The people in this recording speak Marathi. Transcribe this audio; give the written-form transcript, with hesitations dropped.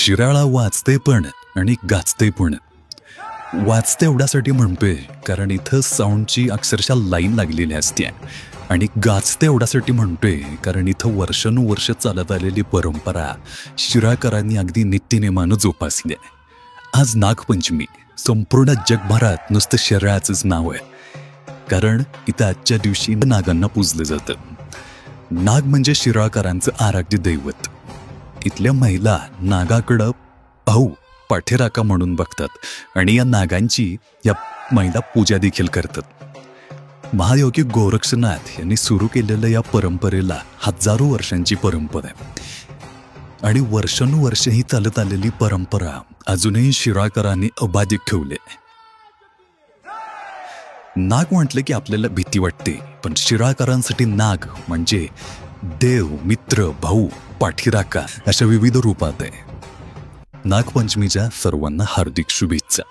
शिराळा वाचते पण आणि गाजते पण. वाचते एवढ्यासाठी म्हणतोय कारण इथं साऊंडची अक्षरशः लाईन लागलेली असते, आणि गाजते एवढ्यासाठी म्हणतोय कारण इथं वर्षानुवर्ष चालत आलेली परंपरा शिराळकरांनी अगदी नित्यनेमानं जोपासली आहे. आज नागपंचमी. संपूर्ण जगभरात नुसतं शिराळाचंच नाव आहे, कारण इथं आजच्या दिवशी नागांना पूजलं जातं. नाग म्हणजे शिराळकरांचं आराध्य दैवत. इथल्या महिला नागाकडं भाऊ पाठीराखा म्हणून बघतात आणि या नागांची या महिला पूजा देखील करतात. महायोगी गोरक्षनाथ यांनी सुरू केलेल्या या परंपरेला हजारो वर्षांची परंपरा आहे, आणि वर्षानुवर्ष ही चालत आलेली परंपरा अजूनही शिराळकरांनी अबाधित ठेवली. नाग म्हटलं की आपल्याला भीती वाटते, पण शिराळकरांसाठी नाग म्हणजे देव, मित्र, भाऊ, पाठीराखा अशा विविध रूपात आहे. नागपंचमीच्या सर्वांना हार्दिक शुभेच्छा.